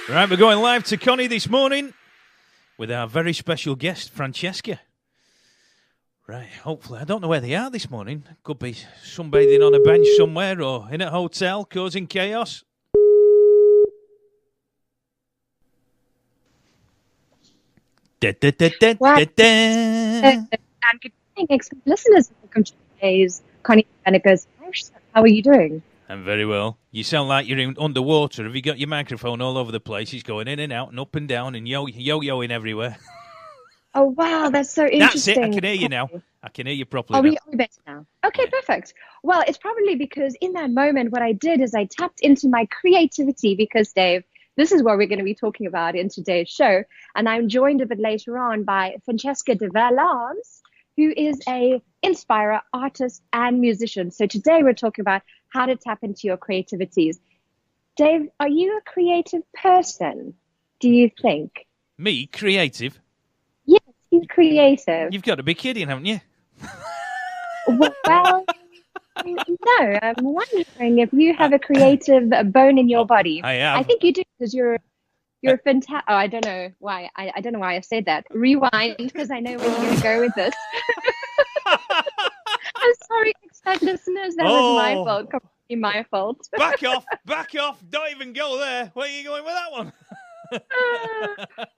Right, we're going live to Connie this morning with our very special guest, Francesca. Right, hopefully. I don't know where they are this morning. Could be sunbathing on a bench somewhere or in a hotel causing chaos. Da, da, da, da, da, da. And good morning, listeners. Welcome to today's Connie-Lee Show. How are you doing? I'm very well. You sound like you're underwater. Have you got your microphone all over the place? It's going in and out and up and down and yo-yoing everywhere. Oh, wow, that's so interesting. That's it. I can hear you now. I can hear you properly now. Are we better now? Okay, yeah. Perfect. Well, it's probably because in that moment what I did is I tapped into my creativity because, Dave, this is what we're going to be talking about in today's show. And I'm joined a bit later on by Francesca de Valence, who is a inspirer, artist, and musician. So today we're talking about how to tap into your creativities. Dave, are you a creative person, do you think? Me? Creative? Yes, you're creative. You've got to be kidding, haven't you? Well, no, I'm wondering if you have a creative bone in your body. I have. I think you do, because you're fantastic. Oh, I don't know why. I don't know why I said that. Rewind, because I know where you're going to go with this. I'm sorry, expat listeners. That was my fault. Completely my fault. Back off. Don't even go there. Where are you going with that one?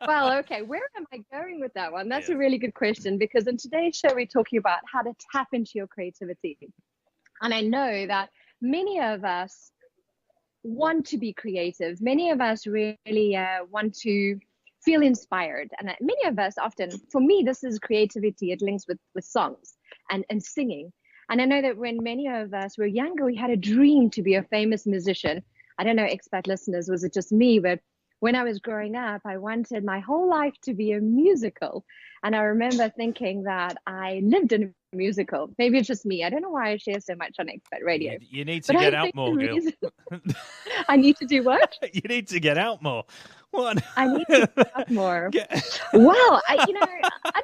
Well, okay. Where am I going with that one? That's a really good question, because in today's show, we're talking about how to tap into your creativity. And I know that many of us want to be creative. Many of us really want to feel inspired. And many of us often, for me, this is creativity. It links with songs and singing. And I know that when many of us were younger, we had a dream to be a famous musician. I don't know, expat listeners, was it just me? But when I was growing up, I wanted my whole life to be a musical. And I remember thinking that I lived in a musical. Maybe it's just me. I don't know why I share so much on expat radio. You need to get out more, girl. I need to do what? You need to get out more. What? I need to get out more. Well, I don't know if I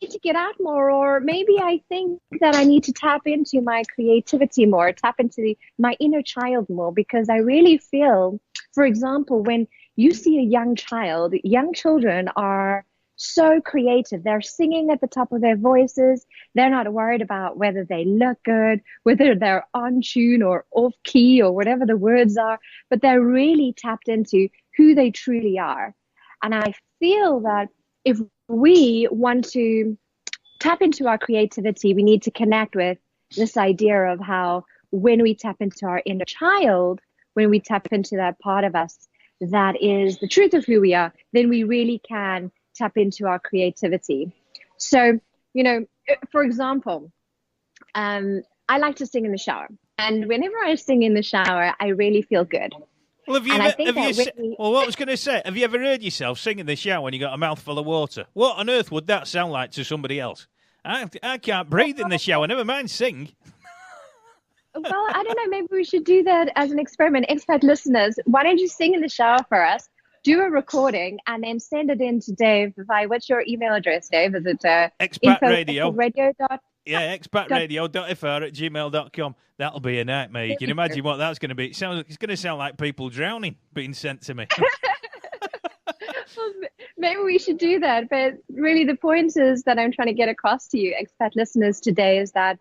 need to get out more, or maybe I think that I need to tap into my creativity more, tap into my inner child more, because I really feel, for example, when you see a young child, young children are so creative. They're singing at the top of their voices. They're not worried about whether they look good, whether they're on tune or off key or whatever the words are, but they're really tapped into who they truly are. And I feel that if we want to tap into our creativity, we need to connect with this idea of how when we tap into our inner child, when we tap into that part of us that is the truth of who we are, then we really can tap into our creativity. So, for example, I like to sing in the shower. And whenever I sing in the shower, I really feel good. Well, what I was going to say, have you ever heard yourself sing in the shower when you got a mouthful of water? What on earth would that sound like to somebody else? I can't breathe in the shower, never mind sing. Well, I don't know, maybe we should do that as an experiment. Expat listeners, why don't you sing in the shower for us? Do a recording and then send it in to Dave via, what's your email address, Dave? Is it expatradio? Yeah, expatradio.fr@gmail.com. That'll be a nightmare. You can imagine what that's going to be. It's going to sound like people drowning being sent to me. Well, maybe we should do that. But really the point is that I'm trying to get across to you, expat listeners, today is that,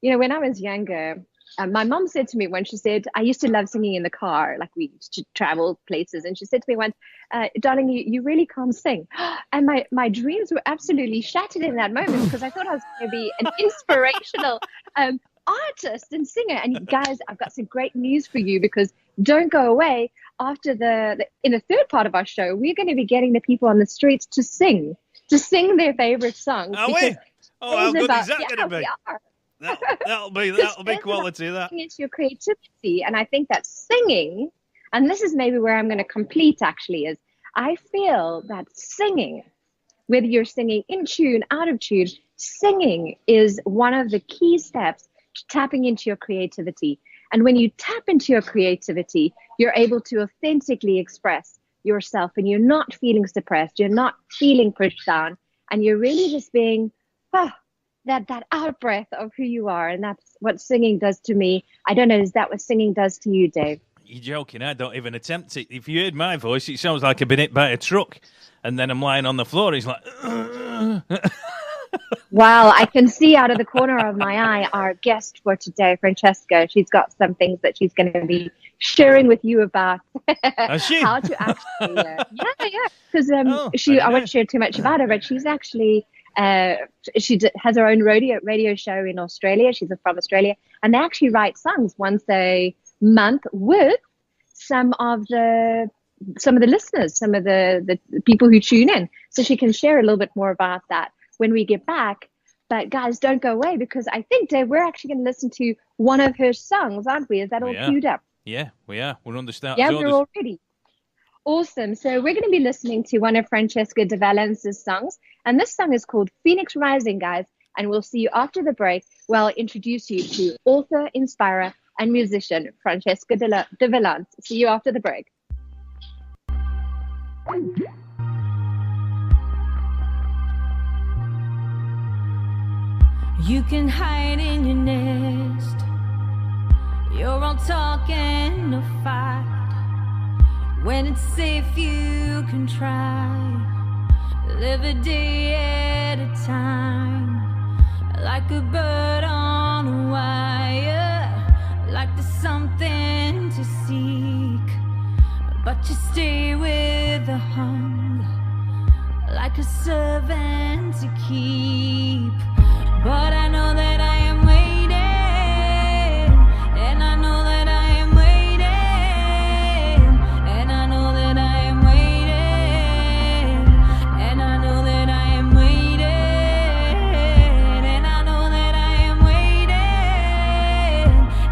when I was younger, my mom said to me when she said, I used to love singing in the car, like we used to travel places. And she said to me once, darling, you really can't sing. And my dreams were absolutely shattered in that moment, because I thought I was going to be an inspirational artist and singer. And guys, I've got some great news for you, because don't go away. After in the third part of our show, we're going to be getting the people on the streets to sing their favorite songs. Are we? Oh, how good is that going to be? That'll be quality. That it's your creativity, and I think that singing, and this is maybe where I'm going to complete. Actually, is I feel that singing, whether you're singing in tune, out of tune, singing is one of the key steps to tapping into your creativity. And when you tap into your creativity, you're able to authentically express yourself, and you're not feeling suppressed, you're not feeling pushed down, and you're really just being that out breath of who you are. And that's what singing does to me. I don't know, is that what singing does to you, Dave? You're joking. I don't even attempt it. If you heard my voice, it sounds like I've been hit by a truck. And then I'm lying on the floor. It's like... Well, I can see out of the corner of my eye our guest for today, Francesca. She's got some things that she's going to be sharing with you about how to actually... Because I won't share too much about her, but she's actually... she has her own radio show in Australia. She's from Australia. And they actually write songs once a month with some of the listeners, some of the people who tune in. So she can share a little bit more about that when we get back. But guys, don't go away, because I think, Dave, we're actually going to listen to one of her songs, aren't we? Is that all queued up? Yeah, we are. We're on the start. Yeah, we're all ready. Awesome. So we're going to be listening to one of Francesca De Valence's songs. And this song is called Phoenix Rising, guys. And we'll see you after the break, where I'll introduce you to author, inspirer, and musician Francesca De Valence. See you after the break. You can hide in your nest. You're all talk and no fight. When it's safe, you can try. Live a day at a time. Like a bird on a wire. Like there's something to seek, but you stay with the hunger. Like a servant to keep. But I know that I am waiting, and I know that I am waiting, and I know that I am waiting, and I know that I am waiting, and I know that I am waiting,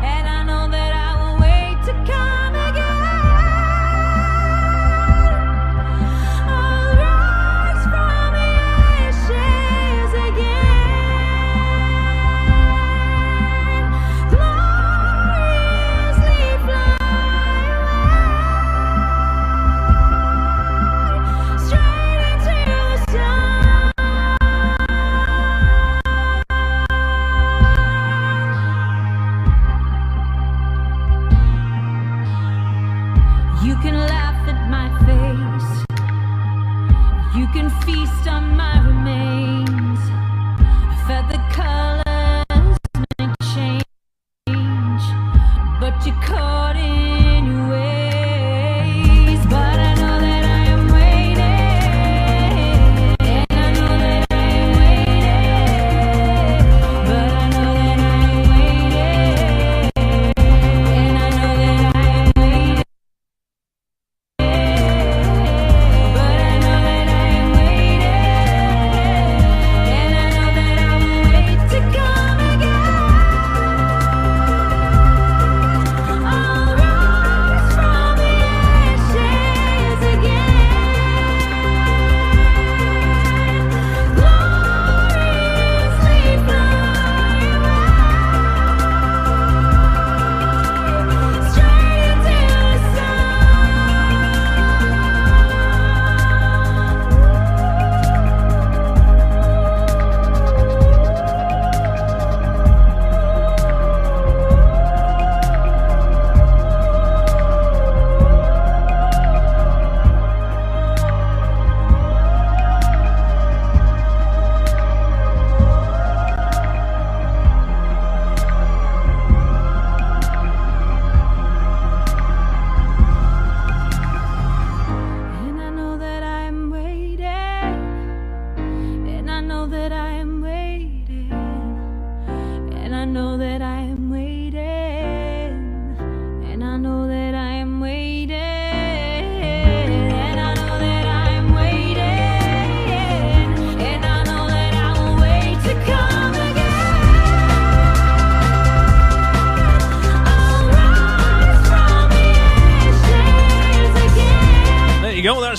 and I know that I will wait to come again. I'll rise from the ashes again. You can laugh at my face. You can feast on my remains. Feather colors may change, but you're caught in your ways. But I know that I am waiting, and I know that I am waiting. But I know that I am waiting, and I know that I am waiting.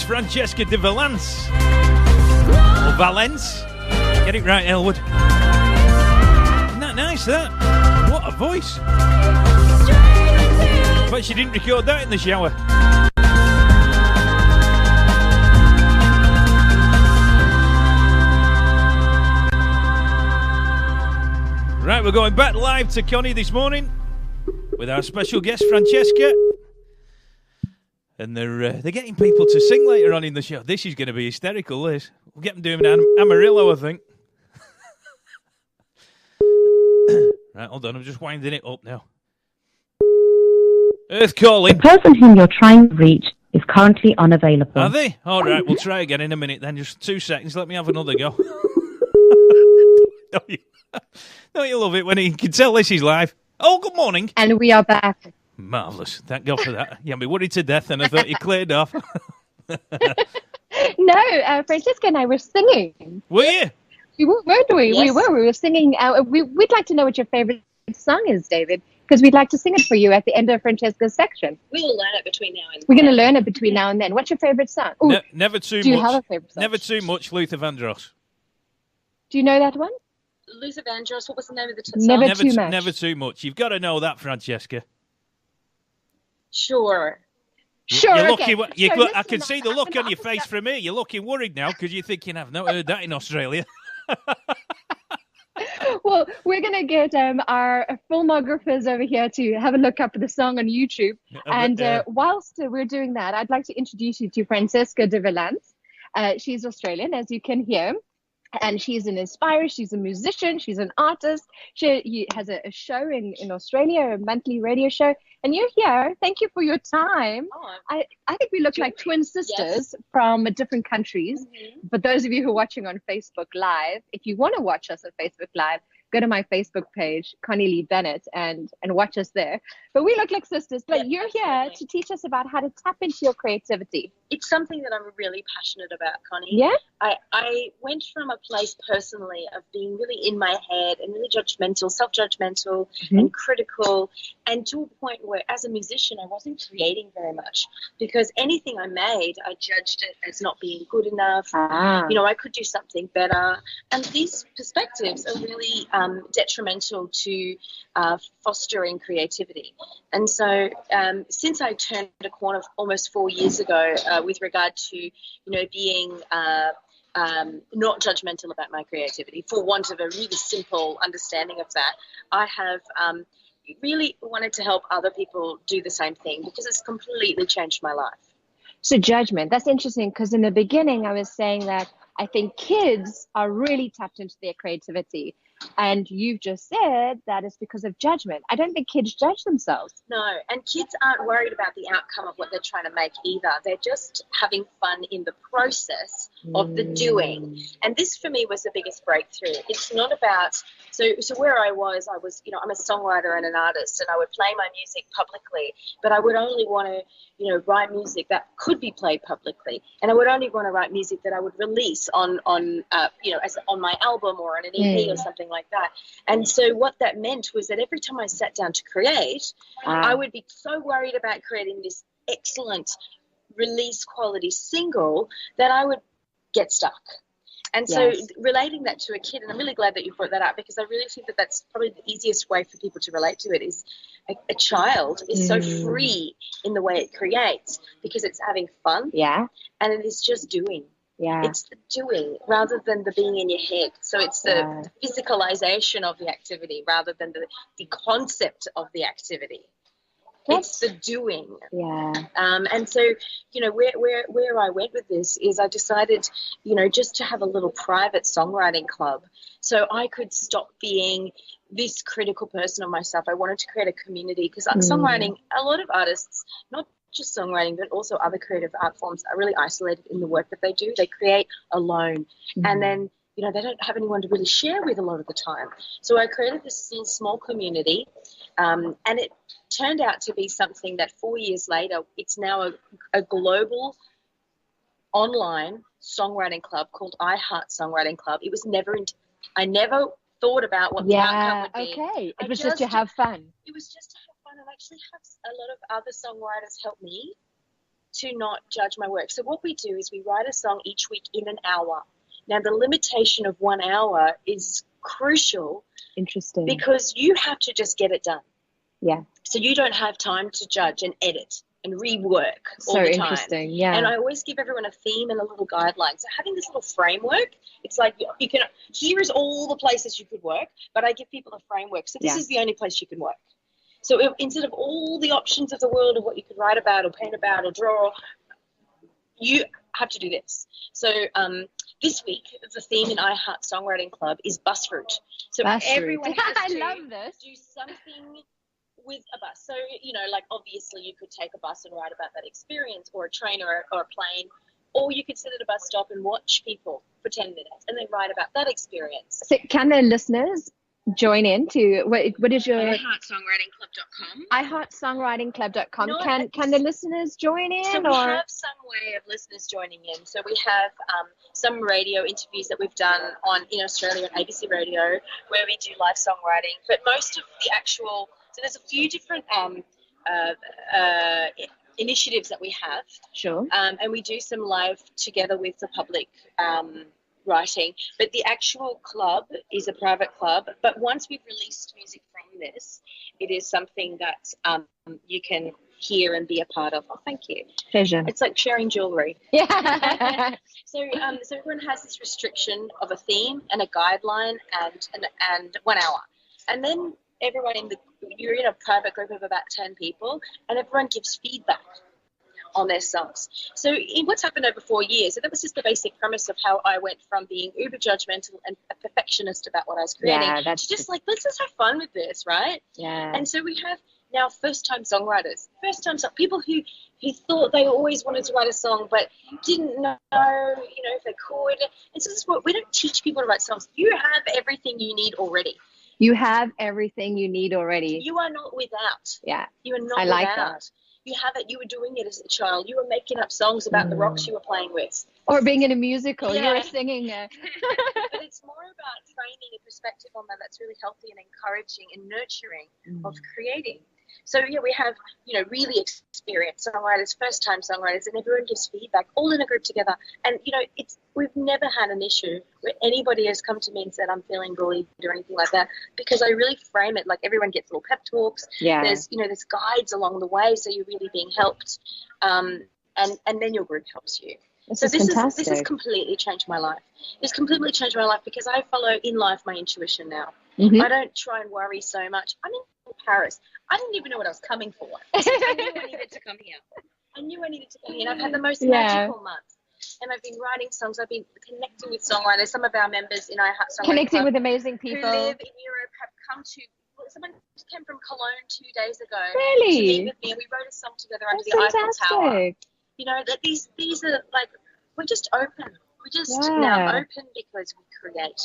Francesca De Valence. Or Valence. Get it right, Elwood. Isn't that nice, that? What a voice. But she didn't record that in the shower. Right, we're going back live to Connie this morning with our special guest, Francesca. And they're getting people to sing later on in the show. This is going to be hysterical, Liz. We'll get them doing Amarillo, I think. Right, hold on. I'm just winding it up now. Earth calling. The person whom you're trying to reach is currently unavailable. Are they? All right, we'll try again in a minute then. Just 2 seconds. Let me have another go. Don't you love it when you can tell this is live? Oh, good morning. And we are back. Marvellous. Thank God for that. You had me worried to death and I thought you cleared off. No, Francesca and I were singing. Were you? We were, weren't we? Yes. We were singing. We'd like to know what your favorite song is, David, because we'd like to sing it for you at the end of Francesca's section. We will learn it between now and then. We're going to learn it between now and then. What's your favorite song? Ooh, Never too do you much. have a favorite song? Never too much, Luther Vandross. Do you know that one? Luther Vandross, what was the name of the song? Never Too Much. Never too much. You've got to know that, Francesca. Sure. Sure. You're okay. looking, I can see the look on your face from here. You're looking worried now because you're thinking, I've not heard that in Australia. Well, we're going to get our filmographers over here to have a look up at the song on YouTube. And whilst we're doing that, I'd like to introduce you to Francesca de Valance. She's Australian, as you can hear. And she's an inspirer, she's a musician, she's an artist. She has a show in Australia, a monthly radio show. And you're here. Thank you for your time. Oh, I think we look like twin sisters from different countries. Mm-hmm. But those of you who are watching on Facebook Live, if you want to watch us on Facebook Live, go to my Facebook page, Connie-Lee Bennett, and watch us there. But we look like sisters. But you're here to teach us about how to tap into your creativity. It's something that I'm really passionate about, Connie. Yeah? I went from a place personally of being really in my head and really judgmental, self-judgmental and critical, and to a point where as a musician I wasn't creating very much because anything I made, I judged it as not being good enough. You know, I could do something better. And these perspectives are really detrimental to fostering creativity. And so since I turned a corner almost 4 years ago with regard to, being not judgmental about my creativity, for want of a really simple understanding of that, I have really wanted to help other people do the same thing because it's completely changed my life. So judgment, that's interesting because in the beginning I was saying that I think kids are really tapped into their creativity. And you've just said that it's because of judgment. I don't think kids judge themselves. No, and kids aren't worried about the outcome of what they're trying to make either. They're just having fun in the process of the doing. And this for me was the biggest breakthrough. It's not about, so where I was, I'm a songwriter and an artist, and I would play my music publicly, but I would only want to, write music that could be played publicly. And I would only want to write music that I would release on my album or on an EP or something like that. And so what that meant was that every time I sat down to create, I would be so worried about creating this excellent release quality single that I would get stuck. And so relating that to a kid, and I'm really glad that you brought that up because I really think that that's probably the easiest way for people to relate to it is a child is so free in the way it creates because it's having fun. Yeah. And it is just doing. Yeah. It's the doing rather than the being in your head. So it's the physicalization of the activity rather than the concept of the activity. It's the doing. Yeah. And so, where I went with this is I decided, just to have a little private songwriting club so I could stop being this critical person of myself. I wanted to create a community because songwriting, a lot of artists, not just songwriting, but also other creative art forms are really isolated in the work that they do. They create alone. And then, they don't have anyone to really share with a lot of the time. So I created this little small community, and it turned out to be something that 4 years later, it's now a global online songwriting club called I Heart Songwriting Club. It was I never thought about what the outcome would be. Okay. It was just to have fun. It was just to have fun and actually have a lot of other songwriters help me to not judge my work. So what we do is we write a song each week in an hour. Now, the limitation of 1 hour is crucial. Interesting. Because you have to just get it done. Yeah. So you don't have time to judge and edit and rework all the time. So interesting, yeah. And I always give everyone a theme and a little guideline. So having this little framework, it's like you can, here is all the places you could work, but I give people a framework. So this is the only place you can work. So instead of all the options of the world of what you could write about or paint about or draw, you have to do this. So this week, the theme in iHeart Songwriting Club is bus route. So everyone has to love this. do something with a bus. So, like obviously you could take a bus and write about that experience, or a train or a plane, or you could sit at a bus stop and watch people for 10 minutes and then write about that experience. So can the listeners join in to what is your iHeartSongwritingClub.com? iHeartSongwritingClub.com. Can the listeners join in? So we have some way of listeners joining in. So we have some radio interviews that we've done in Australia on ABC Radio, where we do live songwriting. But most of the actual, so there's a few different initiatives that we have. Sure. And we do some live together with the public writing. But the actual club is a private club. But once we've released music from this, it is something that you can hear and be a part of. Oh, thank you. Pleasure. It's like sharing jewelry. Yeah. So everyone has this restriction of a theme and a guideline and 1 hour. And then everyone you're in a private group of about 10 people, and everyone gives feedback on their songs. So what's happened over 4 years, so that was just the basic premise of how I went from being uber judgmental and a perfectionist about what I was creating to just like, let's just have fun with this, right? Yeah. And so we have now first-time songwriters, people who thought they always wanted to write a song but didn't know, if they could. And so this is what we don't teach people to write songs. You have everything you need already. You have everything you need already. You are not without. Yeah. You are not I without. like that. You have it. You were doing it as a child. You were making up songs about the rocks you were playing with. Or being in a musical. Yeah. You were singing. But it's more about framing a perspective on that's really healthy and encouraging and nurturing of creating. So, we have, really experienced songwriters, first-time songwriters, and everyone gives feedback all in a group together. And, we've never had an issue where anybody has come to me and said, I'm feeling bullied or anything like that, because I really frame it like everyone gets little pep talks. Yeah. There's guides along the way, so you're really being helped. And then your group helps you. This has completely changed my life. It's completely changed my life because I follow in life my intuition now. Mm-hmm. I don't try and worry so much. I'm in Paris. I didn't even know what I was coming for. I knew I needed to come here. And I've had the most magical month. And I've been writing songs. I've been connecting with songwriters. Some of our members in iHeart Songwriting Connecting Club with amazing people who live in Europe have come to. Someone came from Cologne 2 days ago. Really? To meet with me, and we wrote a song together under That's the Eiffel Tower. fantastic. That these are like, we're just open. We're just now open because we create.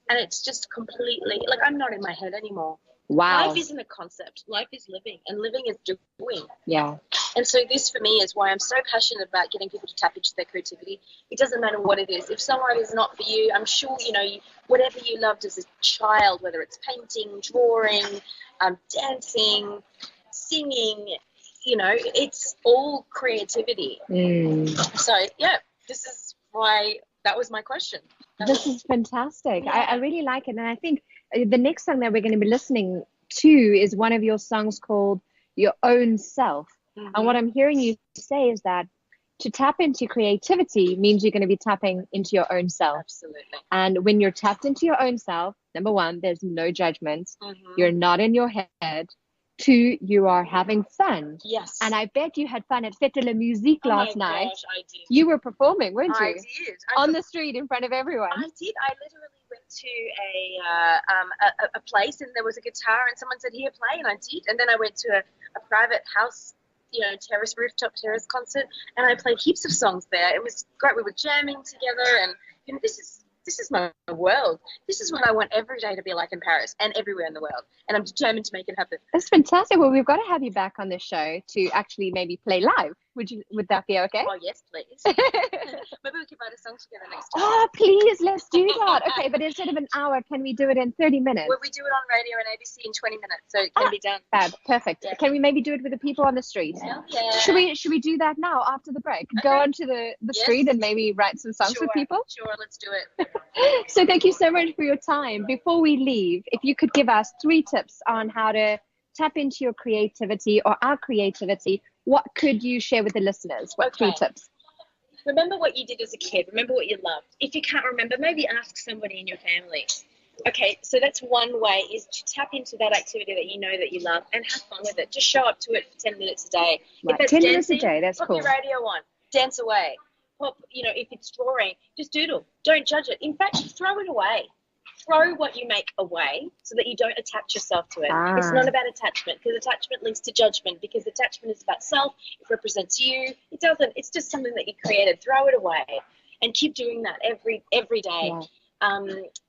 And it's just completely, like, I'm not in my head anymore. Wow. Life isn't a concept. Life is living, and living is doing. Yeah. And so this, for me, is why I'm so passionate about getting people to tap into their creativity. It doesn't matter what it is. If songwriting is not for you, I'm sure, whatever you loved as a child, whether it's painting, drawing, dancing, singing, it's all creativity. So, this is why that was my question. This is fantastic. Yeah. I really like it. And I think the next song that we're going to be listening to is one of your songs called Your Own Self. Mm-hmm. And what I'm hearing you say is that to tap into creativity means you're going to be tapping into your own self. Absolutely. And when you're tapped into your own self, number one, there's no judgment. Mm-hmm. You're not in your head. Two, you are having fun. Yes. And I bet you had fun at Fête de la Musique last night. Gosh, I did. You were performing, weren't you? I did. On the street in front of everyone. I did. I literally went to a place, and there was a guitar, and someone said, here, play, and I did. And then I went to a private house, rooftop terrace concert, and I played heaps of songs there. It was great. We were jamming together, and this is my world. This is what I want every day to be like in Paris and everywhere in the world. And I'm determined to make it happen. That's fantastic. Well, we've got to have you back on this show to actually maybe play live. Would that be okay? Oh, yes, please. Maybe we could write a song together next time. Oh, please, let's do that. Okay, but instead of an hour, can we do it in 30 minutes? Well, we do it on radio and ABC in 20 minutes, so it can be done. Fab, perfect. Yeah. Can we maybe do it with the people on the street? Yeah. Should we do that now after the break? Okay. Go onto the street and maybe write some songs with people? Sure, let's do it. So thank you so much for your time. Before we leave, if you could give us 3 tips on how to tap into your creativity or our creativity, what could you share with the listeners? What 3 tips? Remember what you did as a kid. Remember what you loved. If you can't remember, maybe ask somebody in your family. Okay, so that's one way, is to tap into that activity that you know that you love and have fun with it. Just show up to it for 10 minutes a day. Right. If it's 10 dancing, minutes a day, that's pop cool. your radio on, dance away. Pop, if it's drawing, just doodle. Don't judge it. In fact, throw it away. Throw what you make away so that you don't attach yourself to it. It's not about attachment, because attachment links to judgment, because attachment is about self. It represents you. It doesn't. It's just something that you created. Throw it away and keep doing that every day. Yeah.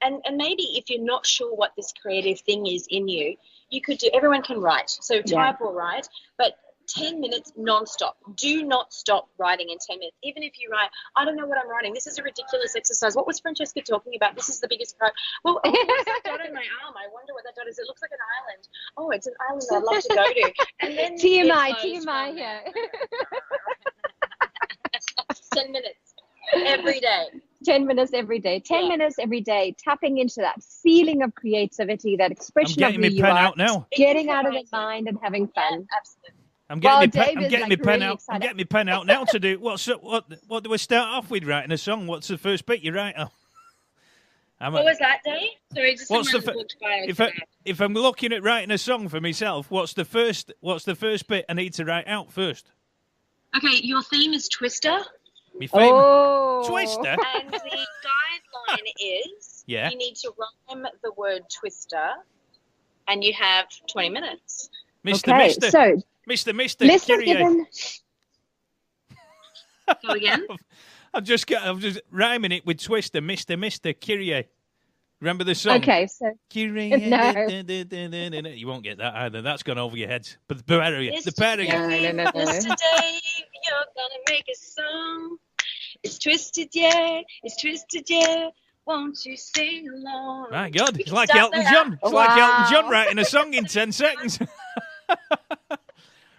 And maybe if you're not sure what this creative thing is in you, you could do, everyone can write. So type or write, but 10 minutes non-stop. Do not stop writing in 10 minutes. Even if you write, I don't know what I'm writing. This is a ridiculous exercise. What was Francesca talking about? This is the biggest part. Well, what's that dot on my arm? I wonder what that dot is. It looks like an island. Oh, it's an island I'd love to go to. And then TMI here. 10 minutes every day. 10 minutes every day. 10 minutes every day, tapping into that feeling of creativity, that expression of who you are. I'm getting my pen out now. Getting out of the mind and having fun. Yeah, absolutely. I'm getting my pen out. I'm getting my pen out now to do. What do we start off with? Writing a song. What's the first bit you write? What was that, Dave? Sorry, just if I'm looking at writing a song for myself, what's the first bit I need to write out first? Okay, your theme is Twister. Me fame. Oh. Twister. And the guideline is you need to rhyme the word Twister, and you have 20 minutes. Mr. So Mr. Kyrie. Go again. I'm just rhyming it with Twister, Mr. Kyrie. Remember the song? Okay, so Kyrie. No. You won't get that either. That's gone over your heads. But the pair of you. No. Yesterday, you're gonna make a song. It's twisted, yeah. It's twisted, yeah. Won't you sing along? My God, it's like Elton John. It's like Elton John writing a song in 10 seconds.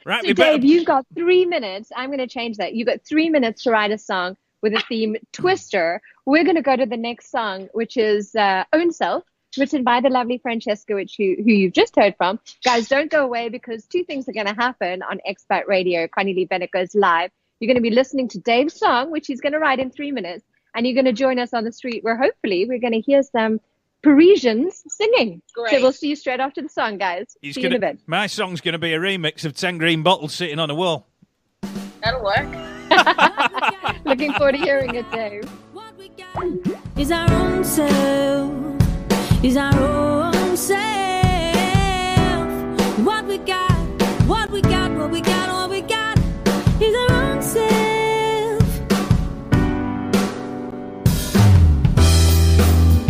Right, so Dave, you've got 3 minutes. I'm going to change that. You've got 3 minutes to write a song with a theme Twister. We're going to go to the next song, which is Own Self, written by the lovely Francesca, who you've just heard from. Guys, don't go away, because two things are going to happen on Expat Radio. Connie-Lee Bennett goes live. You're going to be listening to Dave's song, which he's going to write in 3 minutes. And you're going to join us on the street, where hopefully we're going to hear some Parisians singing. Great. So we'll see you straight after the song, guys. See you in a bit. My song's going to be a remix of 10 Green Bottles Sitting on a Wall. That'll work. Looking forward to hearing it, Dave. What we got is our own self. Is our own self. What we got, what we got, what we got, what we got is our own self.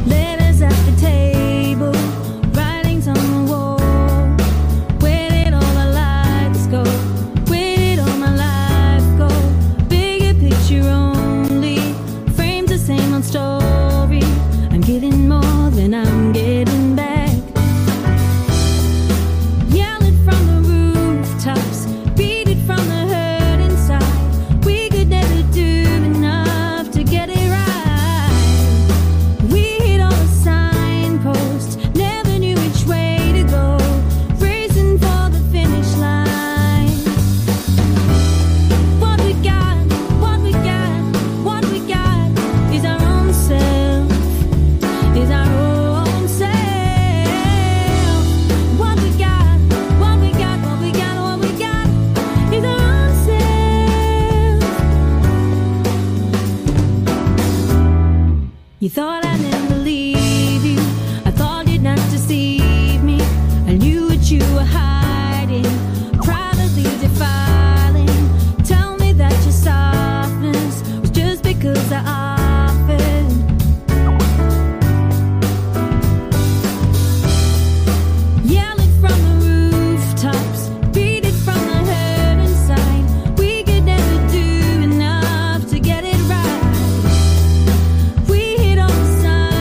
Letters at the table, writings on the wall. Where did all the lights go? Where did all my life go? Bigger picture only, frames the same old story. I'm getting more than I'm getting back. Yelling from the rooftops, beat it from the hurt inside. We could never do enough to get it right. We hit all the signposts, never knew which way to go, racing for the finish line. What we got, what we got, what we got is our own self, is our own self. What we got, what we got, what we got, what we got is our own self. You thought I'd never leave you, I thought you'd not deceive me. I knew what you were hiding, privately defiling. Tell me that your softness was just because I offered. Yelling from the rooftops, beat it from the hurt inside. We could never do enough to get it right. We hit all the signs.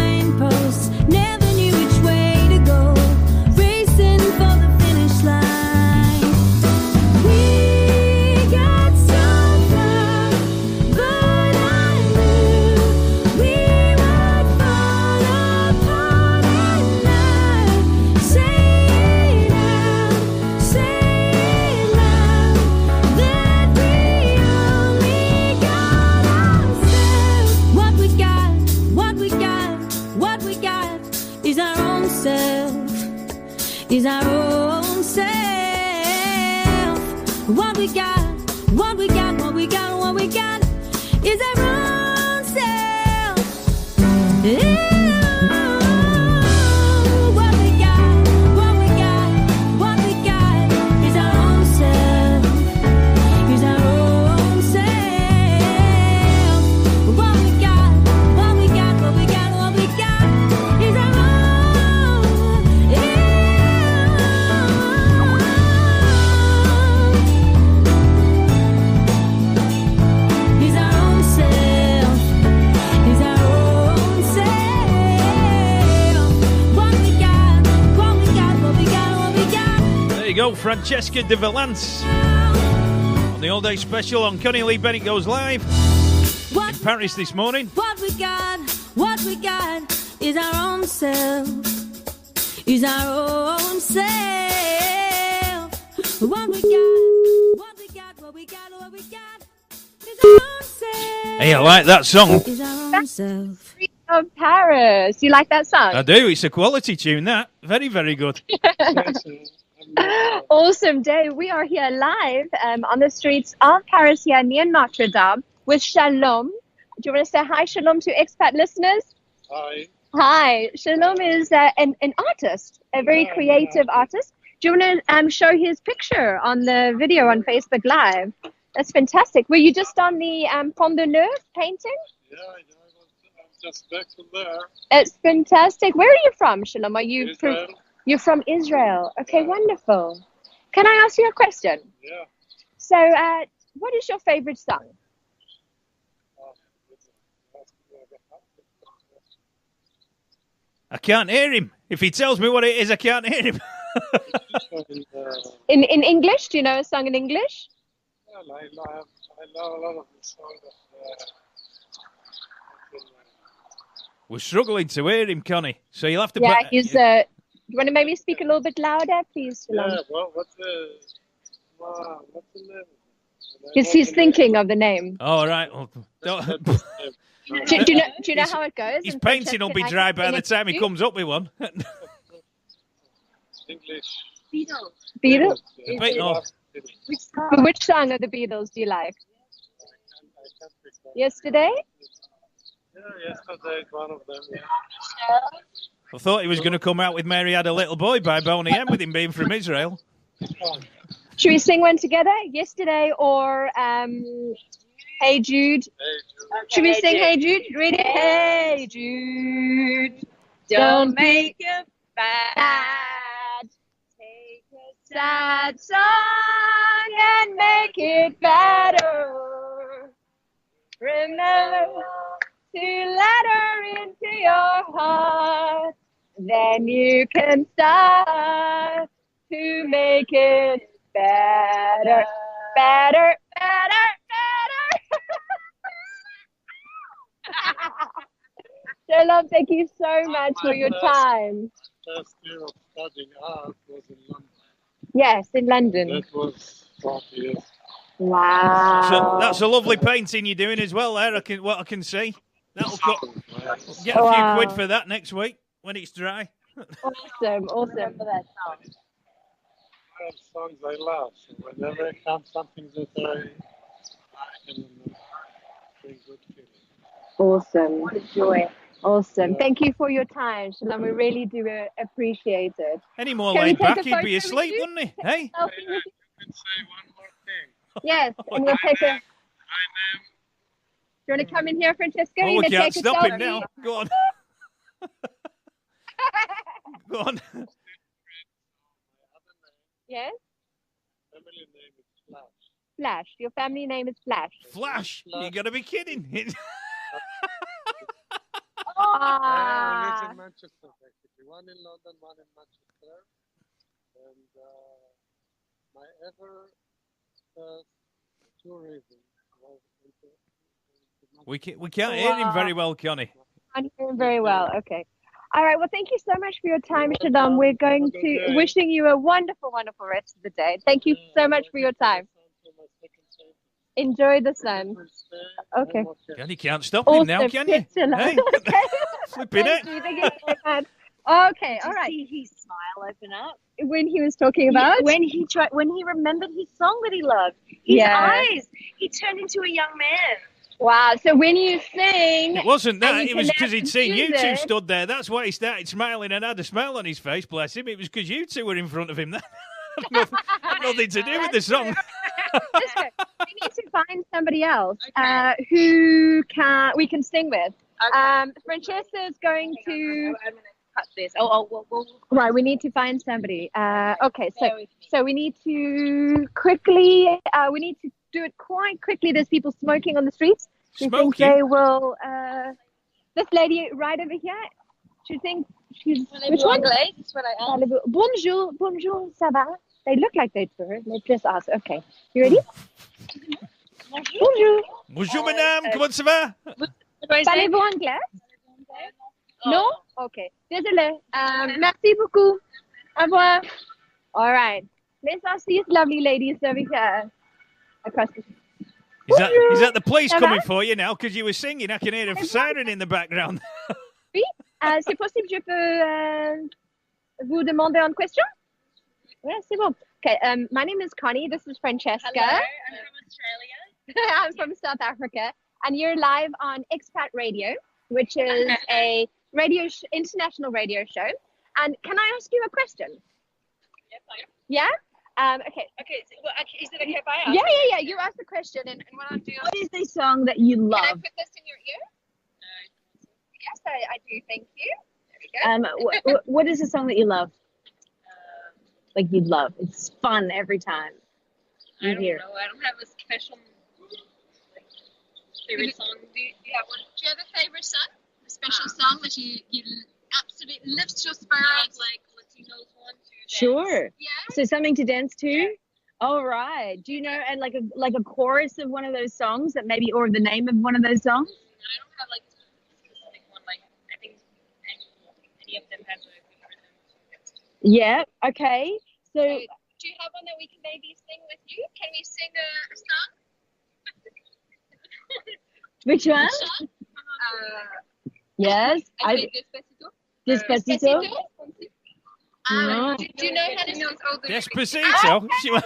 is our own self. What we got, what we got, what we got, what we got is our own self. Yeah. What we got, what we got, what we got is our own self. Is our own self. What we got, what we got, what we got, what we got is our own. Is our own self. Is our own self. What we got, what we got, what we got, what we got. There you go, Francesca de Valence. On the all-day special on Connie-Lee Bennett Goes Live in Paris this morning. What we got is our own self. Is our own self. What we got, what we got, what we got, what we got is our own self. Hey, I like that song. Is our own self. Streets of Paris. You like that song? I do. It's a quality tune, that. Very, very good. Awesome day. We are here live on the streets of Paris here near Notre Dame with Shalom. Do you want to say hi, Shalom, to expat listeners? Hi. Hi. Shalom is an artist, a very creative artist. Do you want to show his picture on the video on Facebook Live? That's fantastic. Were you just on the Pont de Neuf painting? Yeah, I'm just back from there. It's fantastic. Where are you from, Shalom? Are you Israel. You're from Israel. Okay, wonderful. Can I ask you a question? Yeah. So, what is your favorite song? I can't hear him. If he tells me what it is, I can't hear him. In English? Do you know a song in English? Well, I know a lot of the songs. We're struggling to hear him, Connie. So you'll have to... Yeah, he's... do you want to maybe speak a little bit louder, please? Yeah, well, what's the name? Because he's thinking of the name. All right. Well, Do you know how it goes? his And painting will be Francesca, dry I by can the sing it time to he you? comes up with one. English. Beatles? No. Which song of the Beatles do you like? I can't recall. Yesterday? Yeah, yesterday is one of them. Yeah. I thought he was going to come out with Mary Had a Little Boy by Boney M with him being from Israel. Should we sing one together? Yesterday or Hey Jude? Should we sing Hey Jude? Read it. Hey Jude, don't make it bad. Take a sad song and make it better. Remember to let her into your heart. Then you can start to make it better, better, better, better. Shalom, thank you so much for your time. First year of studying art was in London. Yes, in London. That was 40 years. Wow. So that's a lovely painting you're doing as well there, what I can see. That'll get a few quid for that next week when it's dry. Awesome, awesome. For that song. I have songs I love. So whenever it comes something that I can bring good feeling. Awesome. What a joy. Awesome. Thank you for your time, Shalom. We really do appreciate it. Any more Can we laid take back, a he'd be photo asleep, with you? wouldn't he? Hey? You can say one more thing. Yes, and we'll take a... My name. Do you want to come in here, Francesca? Oh, You we gonna can't take a stop him selfie? now. Go on. Go on. Yes? Family name is Flash. Flash. Your family name is Flash. Flash. You got to be kidding. I live in Manchester, basically. One in London, one in Manchester. And my ever first tourism was we can't hear him very well, Connie. I'm hearing very well. Okay. All right. Well, thank you so much for your time, Shalom. We're going to wishing you a wonderful, wonderful rest of the day. Thank you so much for your time. Enjoy the sun. Okay. You can't stop him now, can you? Yes, Shalom. Hey. Okay. Flipping it. Thank you so much. Okay, Did all you right. see his smile open up When he was talking about? when he remembered his song that he loved. His eyes. He turned into a young man. Wow. So when you sing, It wasn't that. and you It was can because he'd seen you two music. stood there. That's why he started smiling and had a smile on his face, bless him. It was because you two were in front of him. That had nothing to do with the song. Listen, we need to find somebody else who we can sing with. Okay. Francesca is going to. I'm going to cut this. We'll Right, we need to find somebody. Okay, bear with me. so we need to quickly. We need to do it quite quickly. There's people smoking on the streets. Do you think Smoking? they will? This lady right over here. Do you think she's which one? That's what I asked. Bonjour, bonjour, ça va? They look like they do. Let's just ask. Okay, you ready? Bonjour. Bonjour, madame. Comment ça va? Parlez-vous anglais? No? Okay. Désolé. Merci beaucoup. Au revoir. All right. Let's ask these lovely ladies over here. Across the Is that the police Ça va? coming for you now? Because you were singing. I can hear a siren in the background. Oui. C'est possible, je peux vous demander une question? Ouais, c'est bon. Okay. My name is Connie. This is Francesca. Hello, I'm from Australia. I'm from South Africa. And you're live on Expat Radio, which is a international radio show. And can I ask you a question? Yeah, Yeah? Okay. Okay, is it okay if I ask? Yeah. You ask the question, and what I'll do. What is the song that you Can I love? put this in your ear? Yes, I do. Thank you. There we go. What is the song that you love? Like you love. It's fun every time I you don't hear. know. I don't have a special favorite song. Do you have one? Do you have a favorite song? A special song that you absolutely lifts your spirits? Like Latinos one to dance. Sure. Yeah. So something to dance to? All right. Do you know and like a chorus of one of those songs that maybe or the name of one of those songs? I don't have like a specific one. Like I think any of them has a good rhythm to dance to. Yeah. Okay. So Do you have one that we can maybe sing with you? Can we sing a song? which one? Yes. Okay, Despacito. Despacito. No. Do you know how to sing all the Despacito. She went, A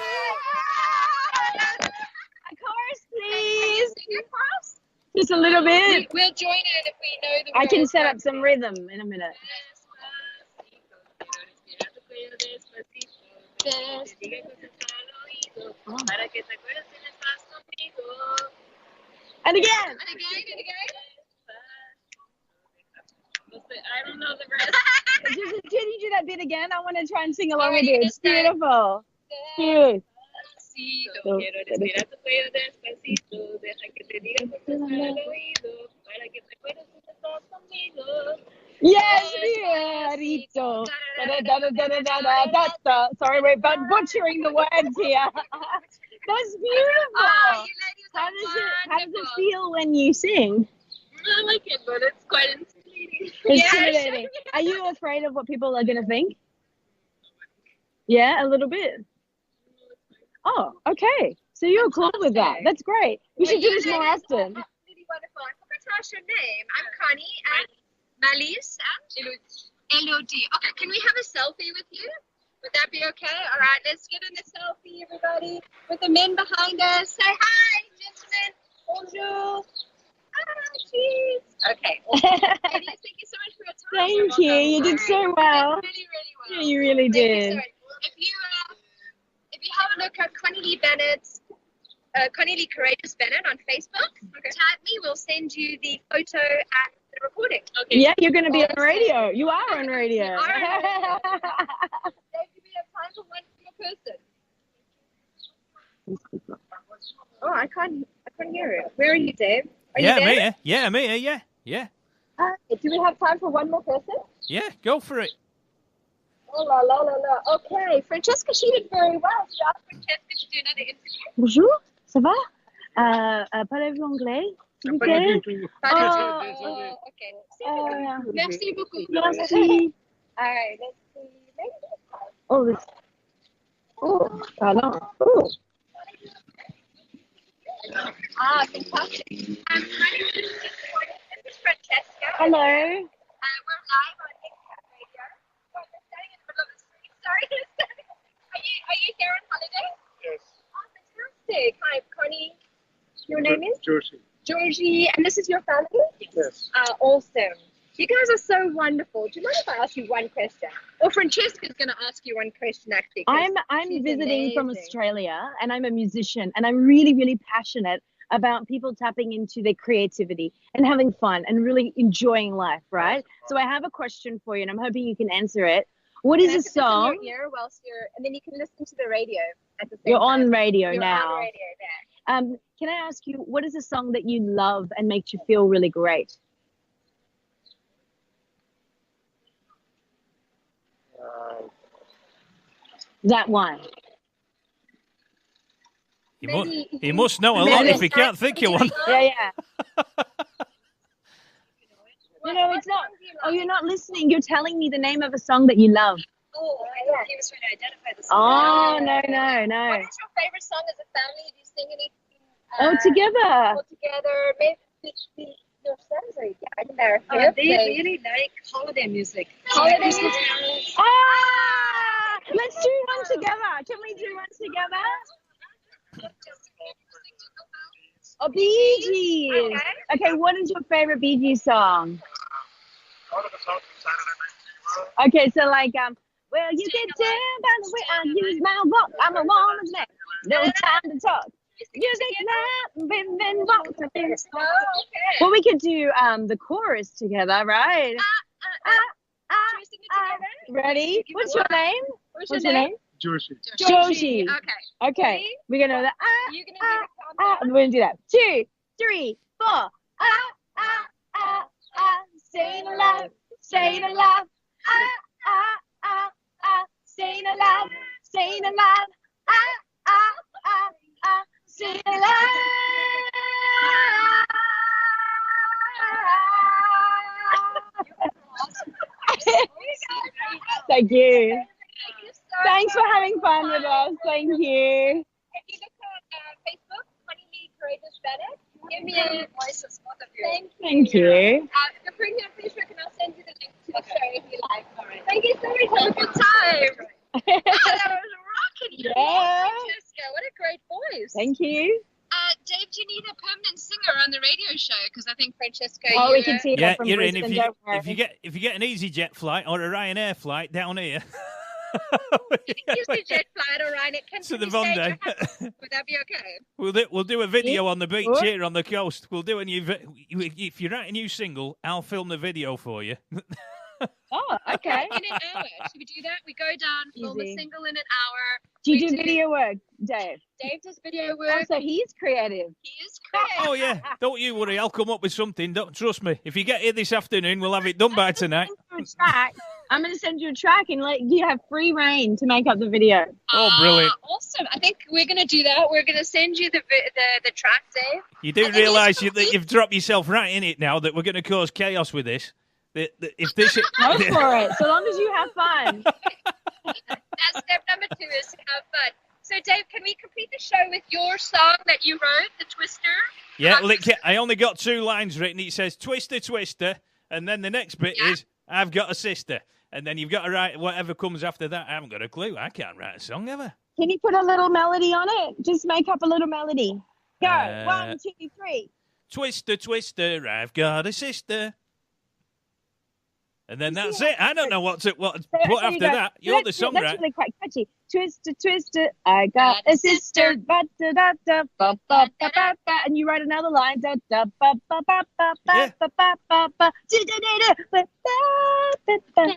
chorus, please. Sing your chorus? Just a little bit. We'll join it if we know the I can words. set up some rhythm in a minute. And again. And again. I don't know the rest. Can you do that bit again? I want to try and sing along Alright, with you. you It's can start. beautiful. Cute. Quiero respirar tu cuello despacito, deja que te diga cosas al oído, para que te acuerdes que estás conmigo. Yes, Rito. Da-da-da-da-da-da-da-da. Sorry, we're butchering the words here. That's beautiful. Oh, you ladies How are does it wonderful. feel when you sing? I like it, but it's quite intimidating. Intimidating. Are you afraid of what people are going to think? Yeah, a little bit. Oh, okay. So you're cool with that. That's great. We should do this more often. Really wonderful. I forgot to ask your name. I'm Connie and Malice and Elodie. Okay, can we have a selfie with you? Would that be okay? All right, let's get in a selfie, everybody, with the men behind us. Say hi, gentlemen. Bonjour. Ah, cheese. Okay. Ladies, thank you so much for your time. Thank you. You did so well. Really, really well. Yeah, you really Thank you did. so much. If you have a look at Connie-Lee Bennett's, Connie-Lee Courageous Bennett on Facebook, tag me. We'll send you the photo and the recording. Okay. Yeah, you're going to be on radio. You are on radio. You are on radio. Dave, do we have time for one more person? Oh, I can't hear it. Where are you, Dave? Are you there? Yeah. Do we have time for one more person? Yeah, go for it. Oh, la, la, la, la. Okay, Francesca, she did very well. She asked Francesca to do another interview. Bonjour, ça va? Parlez-vous anglais, s'il vous plaît? Okay. Merci beaucoup. Merci. All right, let's see. Oh, this. Oh, pardon. Oh. Ah, fantastic. My name is Francesca. Hello. We're live on Reconnect Radio. name is? Georgie. Georgie. And this is your family? Yes. Awesome. You guys are so wonderful. Do you mind if I ask you one question? Or Francesca's going to ask you one question, actually. I'm visiting from Australia, and I'm a musician, and I'm really, really passionate about people tapping into their creativity and having fun and really enjoying life, right? So I have a question for you, and I'm hoping you can answer it. What is a song? In your ear whilst and then you can listen to the radio at the same time. You're on radio now. You're on radio there. Can I ask you, what is a song that you love and makes you feel really great? That one. He must know a lot if he can't think of one. Yeah. No, it's not. Oh, you're not listening. You're telling me the name of a song that you love. Oh, I thought he was trying to identify the song. Oh, no. What is your favorite song as a family? Do you sing anything? All together. Maybe yourselves are together. They really like holiday music. Holiday music. Let's do one together. Can we do one together? Oh, Bee Gees. Okay, what is your favorite Bee Gees song? Okay, so like, well, you get down by the way I use my walk. I'm a woman's man. No time to talk. Music now, been walking. Well, we could do the chorus together, right? Ready? What's your name? What's your name? Joshi. Okay. We're gonna do that. We're gonna do that. 2, 3, 4. Staying alive, staying alive. Staying alive, staying alive. Staying alive. Thank you. Thanks for having fun with us. Thank you. If you look at Facebook, Connie-Lee Courageous Bennett, give me a voice of both of you. Thank you. If you're here on Facebook, and I'll send you the link to the show if you like. All right. Thank you so much. Have a good time. That was rocking. Yeah. Francesca, what a great voice. Thank you. Dave, do you need a permanent singer on the radio show? Because I think Francesca. We can see that from you're Brisbane. in. If you get an EasyJet flight or a Ryanair flight down here. EasyJet flight or Ryanair. To the Vendée. Would that be okay? We'll do a video on the beach here on the coast. We'll do a new. If you write a new single, I'll film the video for you. Oh, okay. In an hour. Should we do that? We go down, film a single in an hour. Do you do video work, Dave? Dave does video work. Oh, so he's creative. He is creative. Oh, yeah. Don't you worry. I'll come up with something. Don't trust me. If you get here this afternoon, we'll have it done by tonight. I'm going to send you a track and let you have free reign to make up the video. Oh, brilliant. Awesome. I think we're going to do that. We're going to send you the track, Dave. You do realise that you've dropped yourself right in it now, that we're going to cause chaos with this. If this Go for it, so long as you have fun. That's step number 2 is to have fun. So, Dave, can we complete the show with your song that you wrote, The Twister? Yeah, I only got 2 lines written. It says, Twister, Twister, and then the next bit is, I've got a sister. And then you've got to write whatever comes after that. I haven't got a clue. I can't write a song ever. Can you put a little melody on it? Just make up a little melody. Go. 1, 2, 3. Twister, Twister, I've got a sister. And then that's it. I don't know what to put after that. You're the songwriter. That's really quite catchy. Twister, Twister, I got a sister. Ba da da da ba ba ba ba ba. And you write another line. Da da ba ba ba ba ba ba ba ba ba.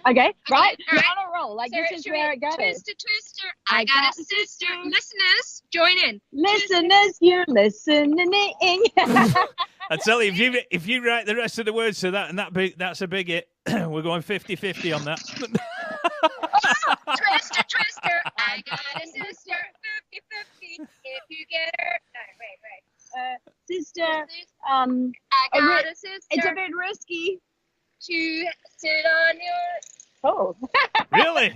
Okay, right? You're on a roll. Like this is where it goes. Twister, Twister, I got a sister. Listeners, join in. Listeners, you're listening. I tell you, if you write the rest of the words to that, and that's a big hit. We're going 50-50 on that. Twister, Twister, I got a sister. 50-50, if you get her. No, wait. Sister, I got a sister. It's a bit risky. To sit on your... Oh. Really?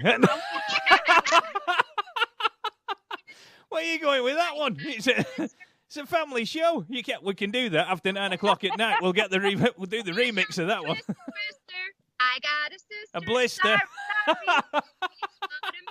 Where are you going with that one? It's a family show. We can do that after 9 o'clock at night. We'll get we'll do the remix of that one. I got a sister. A blister. Sorry. It's not a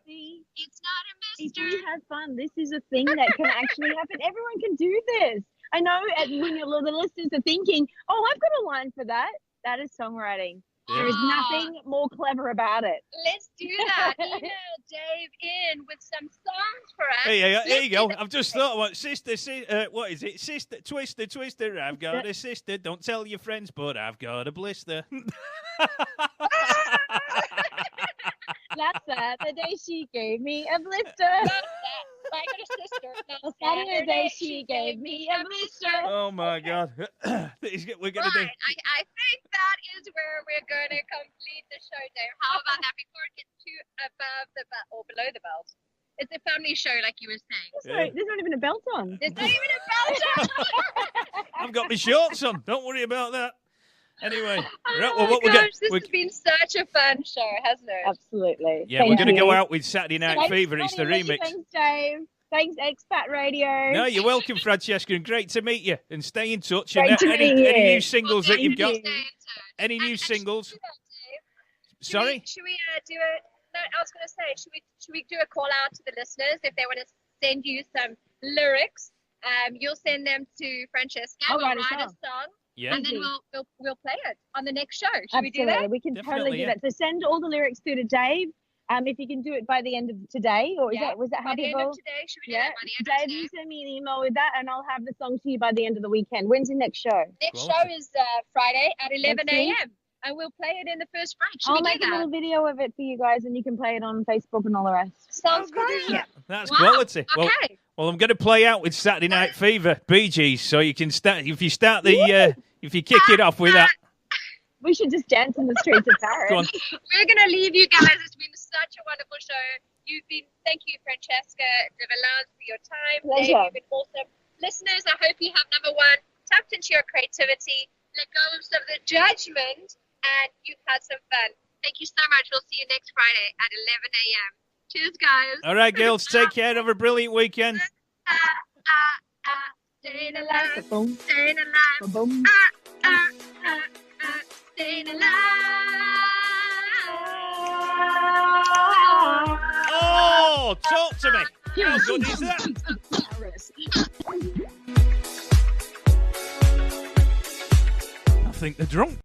mystery. It's not a if we have fun, this is a thing that can actually happen. Everyone can do this. I know when the listeners are thinking, oh, I've got a line for that. That is songwriting. Yeah. There is nothing more clever about it. Let's do that. Email Dave in with some songs for us. Here you go. I've just thought, what what is it? Sister, twister. I've got a sister. Don't tell your friends, but I've got a blister. That's that. The day she gave me a blister. I got a sister. No, Saturday she gave me a blister. Oh my God. We're going to do. I think that is where we're going to complete the show, Dave. How about that? Before it gets too above the belt or below the belt. It's a family show, like you were saying. Sorry, there's not even a belt on. There's not even a belt on. I've got my shorts on. Don't worry about that. Anyway, This has been such a fun show, hasn't it? Absolutely. Yeah, we're going to go out with Saturday Night Fever. It's the remix. Thanks, Dave. Thanks, Expat Radio. No, you're welcome, Francesca, and great to meet you. And stay in touch. Great And to any meet you. new singles that you've got? Any new singles? Sorry? Should we do it? No, I was going to say, should we do a call out to the listeners if they want to send you some lyrics? You'll send them to Francesca. I'll we'll write write a a song. Yeah. And then we'll play it on the next show. Should Absolutely. we do that? We can Definitely, totally do that. So send all the lyrics through to Dave. If you can do it by the end of today, or was that how by the end people? of today? Should we do Yeah. that by the end Dave, of you today? send me an email with that, and I'll have the song to you by the end of the weekend. When's the next show? Next Quality. show is Friday at 11 Next week? a.m. And we'll play it in the first break. Should I'll we make do a that? little video of it for you guys, and you can play it on Facebook and all the rest. Sounds great. Yeah. That's Wow. quality. Okay. Well, I'm going to play out with Saturday Night Fever, Bee Gees, so you can start. If you start if you kick it off with that. We should just dance in the streets of Paris. Go on. We're going to leave you guys. It's been such a wonderful show. Thank you, Francesca de Valance, for your time. Pleasure. Dave, you've been awesome. Listeners, I hope you have, number one, tapped into your creativity, let go of some of the judgment, and you've had some fun. Thank you so much. We'll see you next Friday at 11 a.m. Cheers, guys. All right, girls, take care. Have a brilliant weekend. Staying alive. Boom, Staying alive. boom. Staying alive. Oh, talk to me. How good is that? I think they're drunk.